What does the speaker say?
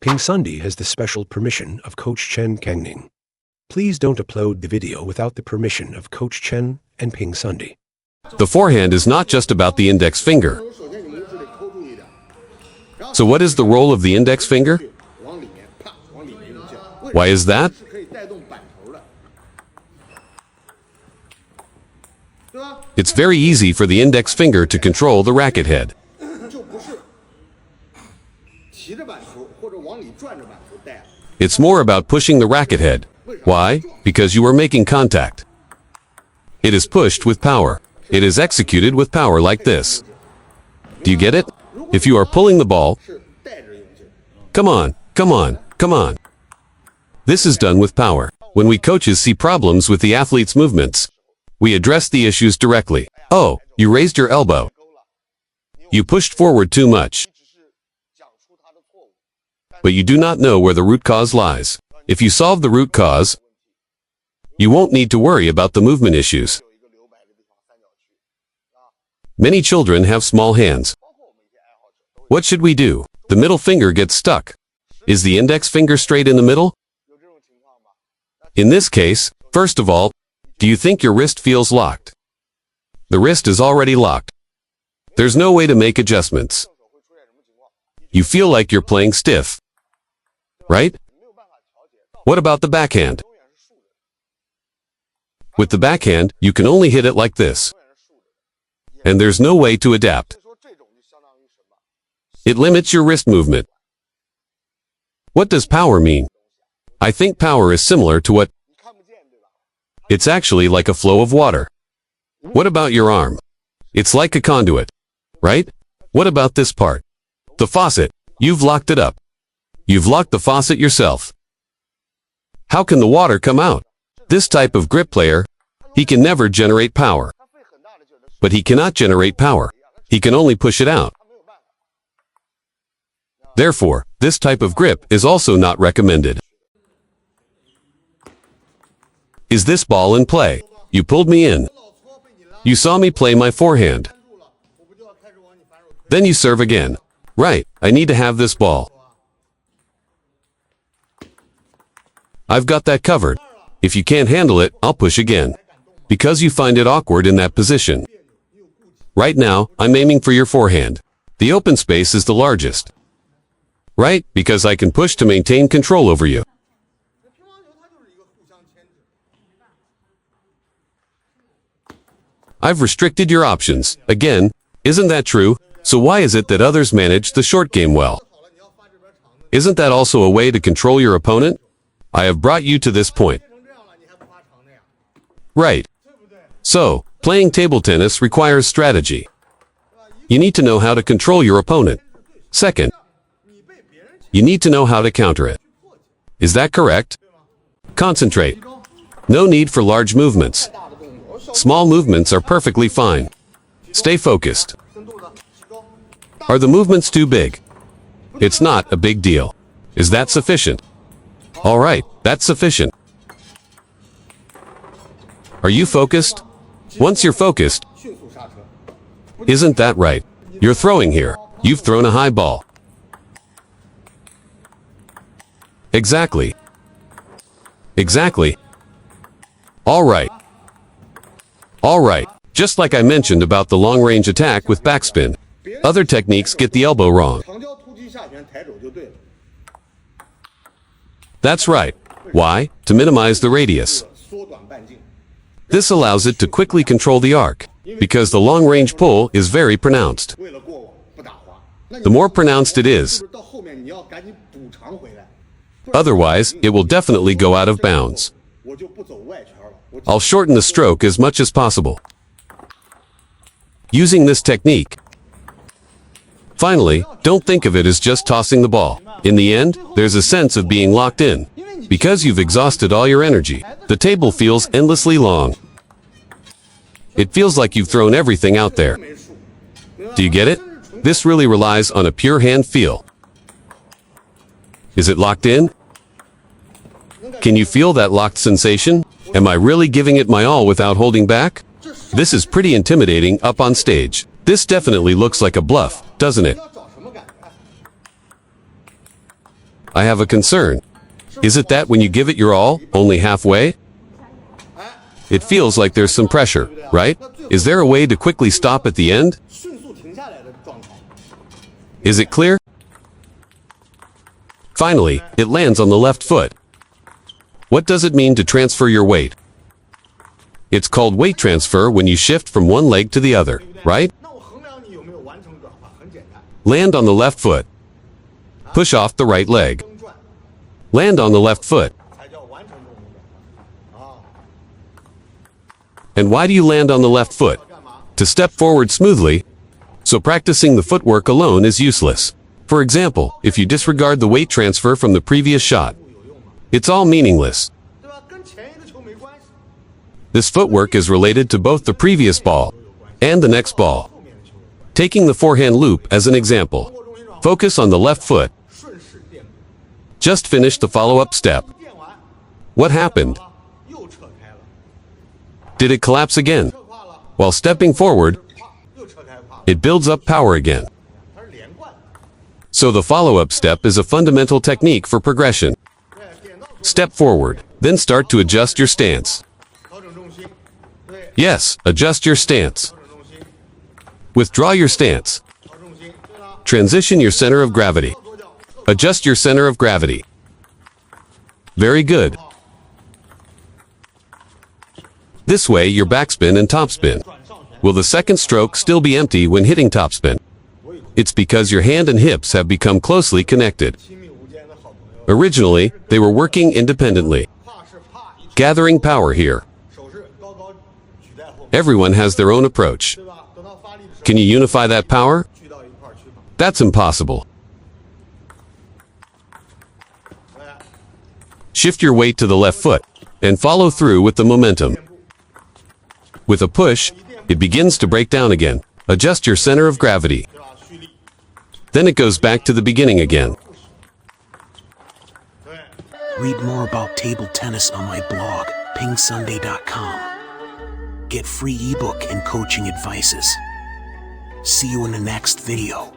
PingSunday has the special permission of Coach Chen Kangning. Please don't upload the video without the permission of Coach Chen and PingSunday. The forehand is not just about the index finger. So what is the role of the index finger? Why is that? It's very easy for the index finger to control the racket head. It's more about pushing the racket head. Why? Because you are making contact. It is pushed with power. It is executed with power like this. Do you get it? If you are pulling the ball, come on, come on, come on. This is done with power. When we coaches see problems with the athlete's movements, we address the issues directly. Oh, you raised your elbow. You pushed forward too much. But you do not know where the root cause lies. If you solve the root cause, you won't need to worry about the movement issues. Many children have small hands. What should we do? The middle finger gets stuck. Is the index finger straight in the middle? In this case, first of all, do you think your wrist feels locked? The wrist is already locked. There's no way to make adjustments. You feel like you're playing stiff, right? What about the backhand? With the backhand, you can only hit it like this. And there's no way to adapt. It limits your wrist movement. What does power mean? I think power is similar to what? It's actually like a flow of water. What about your arm? It's like a conduit, right? What about this part? The faucet. You've locked it up. You've locked the faucet yourself. How can the water come out? This type of grip player, he can never generate power. But he cannot generate power. He can only push it out. Therefore, this type of grip is also not recommended. Is this ball in play? You pulled me in. You saw me play my forehand. Then you serve again. Right, I need to have this ball. I've got that covered. If you can't handle it, I'll push again. Because you find it awkward in that position. Right now, I'm aiming for your forehand. The open space is the largest. Right, because I can push to maintain control over you. I've restricted your options. Again, isn't that true? So why is it that others manage the short game well? Isn't that also a way to control your opponent? I have brought you to this point. Right. So, playing table tennis requires strategy. You need to know how to control your opponent. Second, you need to know how to counter it. Is that correct? Concentrate. No need for large movements. Small movements are perfectly fine. Stay focused. Are the movements too big? It's not a big deal. Is that sufficient? All right, that's sufficient. Are you focused? Once you're focused, isn't that right? You're throwing here. You've thrown a high ball. Exactly. Exactly. All right. All right. Just like I mentioned about the long-range attack with backspin. Other techniques get the elbow wrong. That's right. Why? To minimize the radius. This allows it to quickly control the arc, because the long-range pull is very pronounced. The more pronounced it is, otherwise, it will definitely go out of bounds. I'll shorten the stroke as much as possible. Using this technique. Finally, don't think of it as just tossing the ball. In the end, there's a sense of being locked in. Because you've exhausted all your energy, the table feels endlessly long. It feels like you've thrown everything out there. Do you get it? This really relies on a pure hand feel. Is it locked in? Can you feel that locked sensation? Am I really giving it my all without holding back? This is pretty intimidating up on stage. This definitely looks like a bluff, doesn't it? I have a concern. Is it that when you give it your all, only halfway? It feels like there's some pressure, right? Is there a way to quickly stop at the end? Is it clear? Finally, it lands on the left foot. What does it mean to transfer your weight? It's called weight transfer when you shift from one leg to the other, right? Land on the left foot. Push off the right leg. Land on the left foot. And why do you land on the left foot? To step forward smoothly, so practicing the footwork alone is useless. For example, if you disregard the weight transfer from the previous shot, it's all meaningless. This footwork is related to both the previous ball and the next ball. Taking the forehand loop as an example, focus on the left foot. Just finish the follow-up step. What happened? Did it collapse again? While stepping forward, it builds up power again. So the follow-up step is a fundamental technique for progression. Step forward, then start to adjust your stance. Yes, adjust your stance. Withdraw your stance. Transition your center of gravity. Adjust your center of gravity. Very good. This way your backspin and topspin. Will the second stroke still be empty when hitting topspin? It's because your hand and hips have become closely connected. Originally, they were working independently. Gathering power here. Everyone has their own approach. Can you unify that power? That's impossible. Shift your weight to the left foot and follow through with the momentum. With a push, it begins to break down again. Adjust your center of gravity. Then it goes back to the beginning again. Read more about table tennis on my blog, PingSunday.com. Get free ebook and coaching advices. See you in the next video.